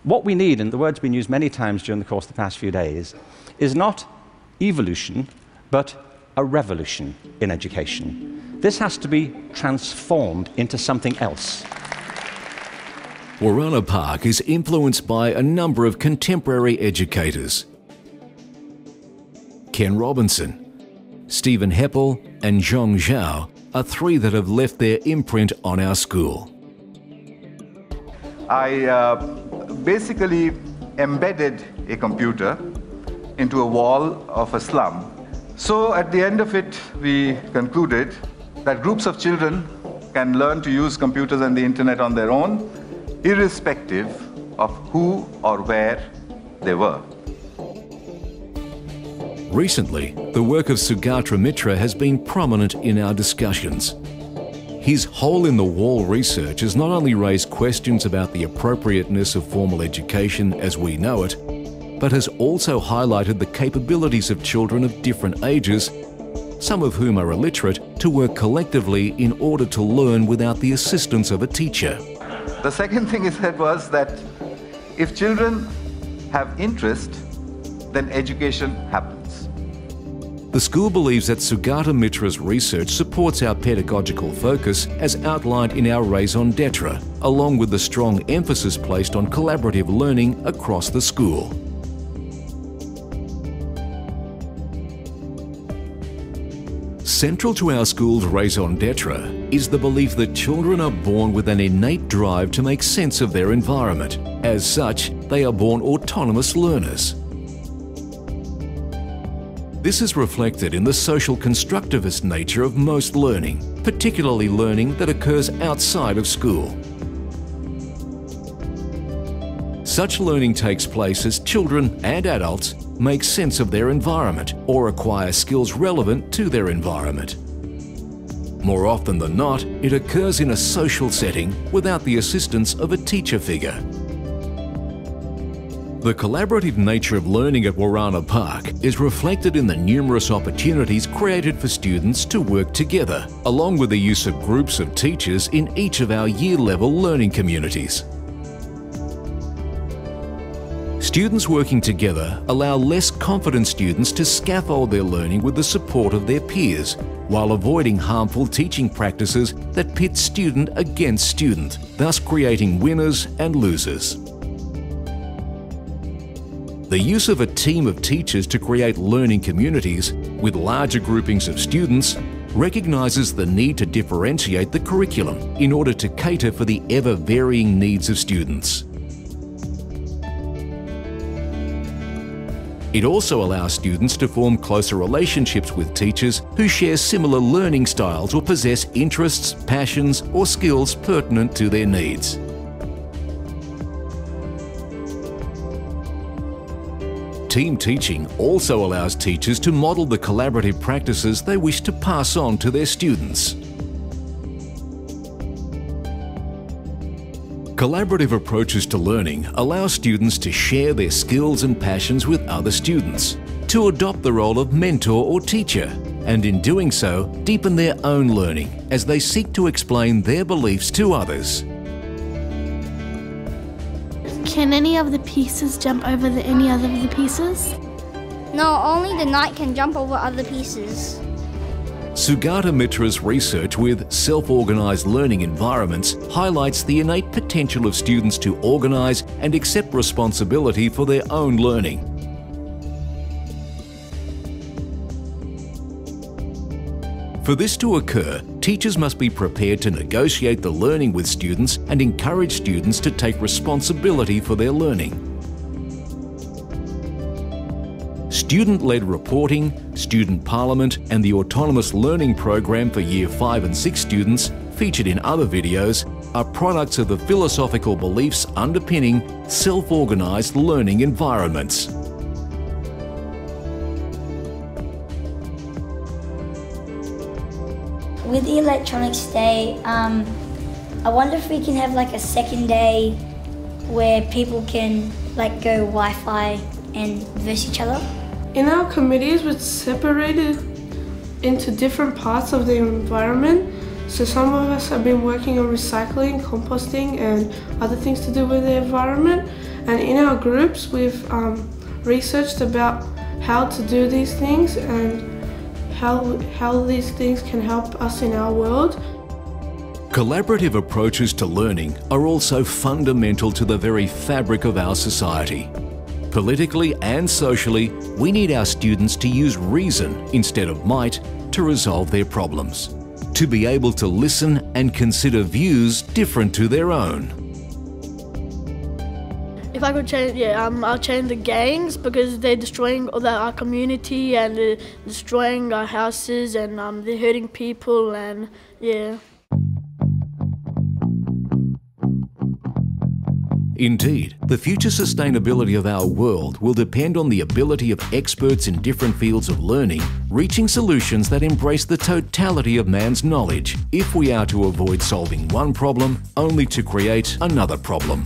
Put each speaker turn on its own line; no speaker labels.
What we need, and the word's been used many times during the course of the past few days, is not evolution, but a revolution in education. This has to be transformed into something else.
Wooranna Park is influenced by a number of contemporary educators. Ken Robinson, Stephen Heppel and Zhong Zhao are three that have left their imprint on our school.
I basically embedded a computer into a wall of a slum. So at the end of it, we concluded that groups of children can learn to use computers and the internet on their own, irrespective of who or where they were.
Recently, the work of Sugata Mitra has been prominent in our discussions. His hole-in-the-wall research has not only raised questions about the appropriateness of formal education as we know it, but has also highlighted the capabilities of children of different ages, some of whom are illiterate, to work collectively in order to learn without the assistance of a teacher.
The second thing he said was that if children have interest, then education happens.
The school believes that Sugata Mitra's research supports our pedagogical focus as outlined in our raison d'etre, along with the strong emphasis placed on collaborative learning across the school. Central to our school's raison d'etre is the belief that children are born with an innate drive to make sense of their environment. As such, they are born autonomous learners. This is reflected in the social constructivist nature of most learning, particularly learning that occurs outside of school. Such learning takes place as children and adults make sense of their environment or acquire skills relevant to their environment. More often than not, it occurs in a social setting without the assistance of a teacher figure. The collaborative nature of learning at Wooranna Park is reflected in the numerous opportunities created for students to work together, along with the use of groups of teachers in each of our year-level learning communities. Students working together allow less confident students to scaffold their learning with the support of their peers, while avoiding harmful teaching practices that pit student against student, thus creating winners and losers. The use of a team of teachers to create learning communities with larger groupings of students recognises the need to differentiate the curriculum in order to cater for the ever-varying needs of students. It also allows students to form closer relationships with teachers who share similar learning styles or possess interests, passions, or skills pertinent to their needs. Team teaching also allows teachers to model the collaborative practices they wish to pass on to their students. Collaborative approaches to learning allow students to share their skills and passions with other students, to adopt the role of mentor or teacher, and in doing so, deepen their own learning as they seek to explain their beliefs to others.
Can any of the pieces jump over any other of the pieces?
No, only the knight can jump over other pieces.
Sugata Mitra's research with self-organised learning environments highlights the innate potential of students to organise and accept responsibility for their own learning. For this to occur, teachers must be prepared to negotiate the learning with students and encourage students to take responsibility for their learning. Student-led reporting, student parliament and the autonomous learning program for Year 5 and 6 students, featured in other videos, are products of the philosophical beliefs underpinning self-organised learning environments.
With the electronics day, I wonder if we can have like a second day where people can like go Wi-Fi and verse each other.
In our committees, we're separated into different parts of the environment. So some of us have been working on recycling, composting and other things to do with the environment. And in our groups, we've researched about how to do these things and how these things can help us in our world.
Collaborative approaches to learning are also fundamental to the very fabric of our society. Politically and socially, we need our students to use reason instead of might to resolve their problems, to be able to listen and consider views different to their own.
If I could change, I'll change the gangs because they're destroying our community and they're destroying our houses and they're hurting people and yeah.
Indeed, the future sustainability of our world will depend on the ability of experts in different fields of learning reaching solutions that embrace the totality of man's knowledge if we are to avoid solving one problem only to create another problem.